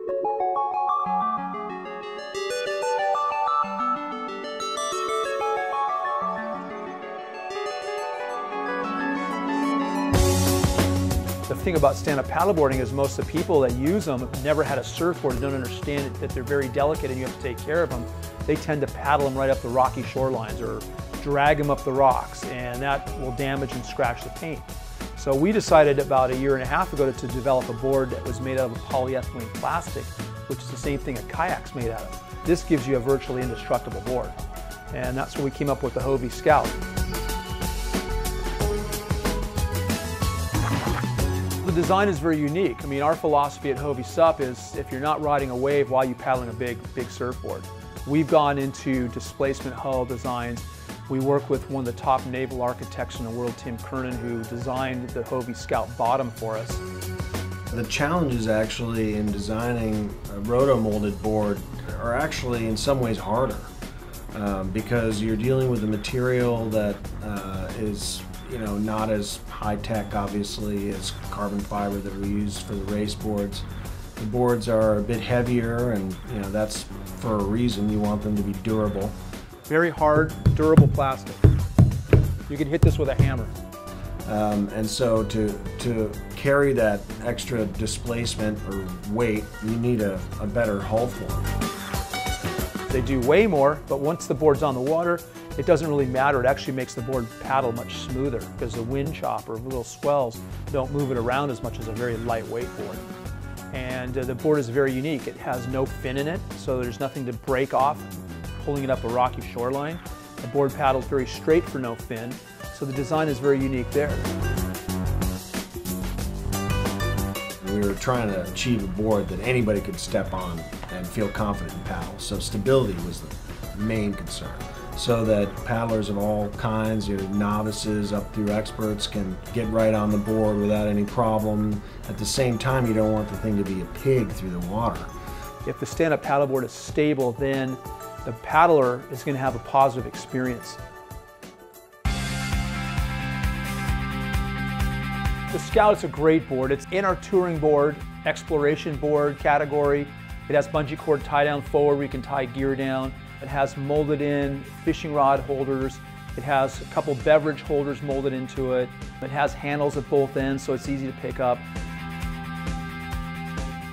The thing about stand-up paddleboarding is most of the people that use them have never had a surfboard and don't understand that they're very delicate and you have to take care of them. They tend to paddle them right up the rocky shorelines or drag them up the rocks, and that will damage and scratch the paint. So we decided about a year and a half ago to develop a board that was made out of polyethylene plastic, which is the same thing a kayak's made out of. This gives you a virtually indestructible board, and that's where we came up with the Hovie Scout. The design is very unique. I mean, our philosophy at Hovie SUP is if you're not riding a wave while you're paddling a big surfboard. We've gone into displacement hull designs. We work with one of the top naval architects in the world, Tim Kernan, who designed the Hovie Scout bottom for us. The challenges actually in designing a rotomolded board are actually in some ways harder because you're dealing with a material that is not as high-tech, obviously, as carbon fiber that we use for the race boards. The boards are a bit heavier, and that's for a reason. You want them to be durable. Very hard, durable plastic. You can hit this with a hammer. And so to carry that extra displacement or weight, you need a better hull form. They do way more, but once the board's on the water, it doesn't really matter. It actually makes the board paddle much smoother because the wind chopper, little swells, don't move it around as much as a very lightweight board. And the board is very unique. It has no fin in it, so there's nothing to break off pulling it up a rocky shoreline. The board paddles very straight for no fin, so the design is very unique there. We were trying to achieve a board that anybody could step on and feel confident in paddle, so stability was the main concern. So that paddlers of all kinds, novices up through experts, can get right on the board without any problem. At the same time, you don't want the thing to be a pig through the water. If the stand-up paddleboard is stable, then the paddler is going to have a positive experience. The Scout is a great board. It's in our touring board, exploration board category. It has bungee cord tie down forward where you can tie gear down. It has molded in fishing rod holders. It has a couple beverage holders molded into it. It has handles at both ends, so it's easy to pick up.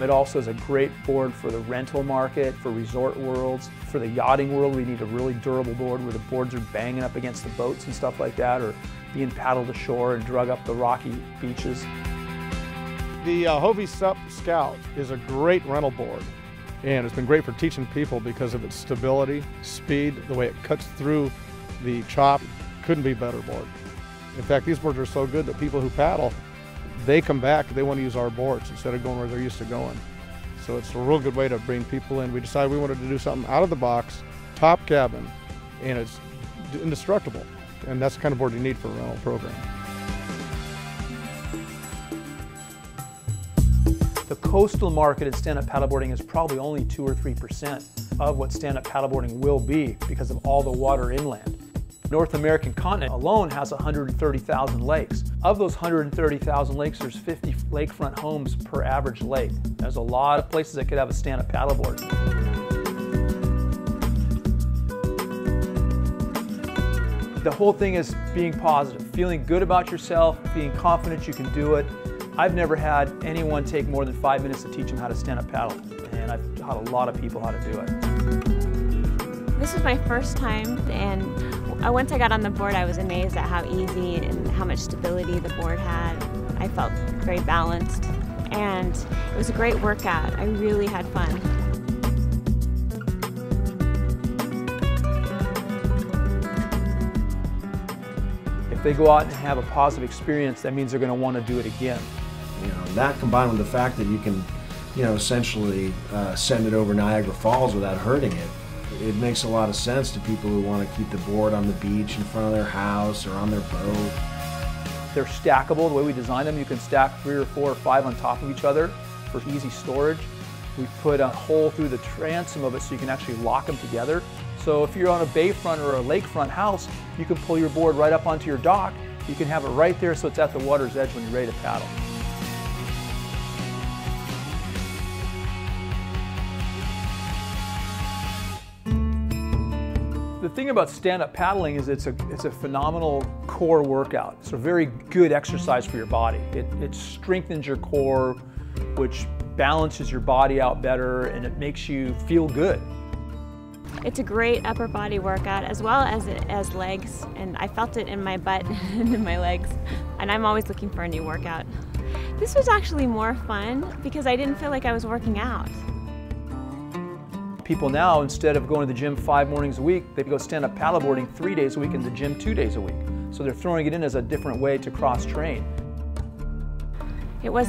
It also is a great board for the rental market, for resort worlds. For the yachting world, we need a really durable board where the boards are banging up against the boats and stuff like that, or being paddled ashore and drug up the rocky beaches. The Hovie SUP Scout is a great rental board, and it's been great for teaching people because of its stability, speed, the way it cuts through the chop. Couldn't be a better board. In fact, these boards are so good that people who paddle, they come back, they want to use our boards instead of going where they're used to going. So it's a real good way to bring people in. We decided we wanted to do something out of the box, top cabin, and it's indestructible. And that's the kind of board you need for a rental program. The coastal market in stand-up paddleboarding is probably only 2 or 3% of what stand-up paddleboarding will be because of all the water inland. North American continent alone has 130,000 lakes. Of those 130,000 lakes, there's 50 lakefront homes per average lake. There's a lot of places that could have a stand-up paddleboard. The whole thing is being positive, feeling good about yourself, being confident you can do it. I've never had anyone take more than 5 minutes to teach them how to stand up paddle, and I've taught a lot of people how to do it. This was my first time, and once I got on the board, I was amazed at how easy and how much stability the board had. I felt very balanced, and it was a great workout. I really had fun. If they go out and have a positive experience, that means they're going to want to do it again. That combined with the fact that you can, essentially send it over Niagara Falls without hurting it, it makes a lot of sense to people who want to keep the board on the beach in front of their house or on their boat. They're stackable. The way we designed them, you can stack 3 or 4 or 5 on top of each other for easy storage. We put a hole through the transom of it so you can actually lock them together. So if you're on a bayfront or a lakefront house, you can pull your board right up onto your dock. You can have it right there so it's at the water's edge when you're ready to paddle. thing about stand-up paddling is it's a phenomenal core workout. It's a very good exercise for your body. It strengthens your core, which balances your body out better, and it makes you feel good. It's a great upper body workout as well as legs, and I felt it in my butt and in my legs, and I'm always looking for a new workout. This was actually more fun because I didn't feel like I was working out. People now, instead of going to the gym 5 mornings a week, they go stand-up paddleboarding 3 days a week and the gym 2 days a week. So they're throwing it in as a different way to cross-train. It was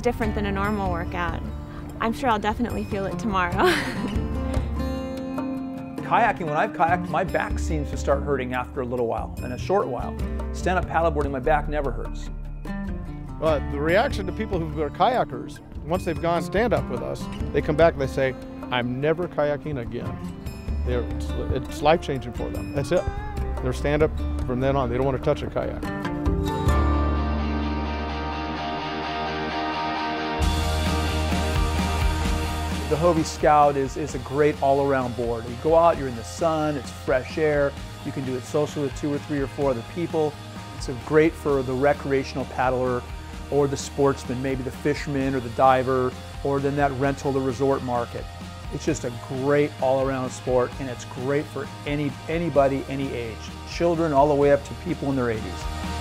different than a normal workout. I'm sure I'll definitely feel it tomorrow. Kayaking, when I've kayaked, my back seems to start hurting after a little while, in a short while. Stand-up paddleboarding, my back never hurts. But the reaction to people who are kayakers, once they've gone stand-up with us, they come back and they say, I'm never kayaking again. It's life-changing for them. That's it. They're stand-up from then on. They don't want to touch a kayak. The Hovie Scout is a great all-around board. You go out, you're in the sun, it's fresh air. You can do it socially with 2 or 3 or 4 other people. It's great for the recreational paddler or the sportsman, maybe the fisherman or the diver, or then that rental, the resort market. It's just a great all-around sport, and it's great for anybody, any age. Children all the way up to people in their 80s.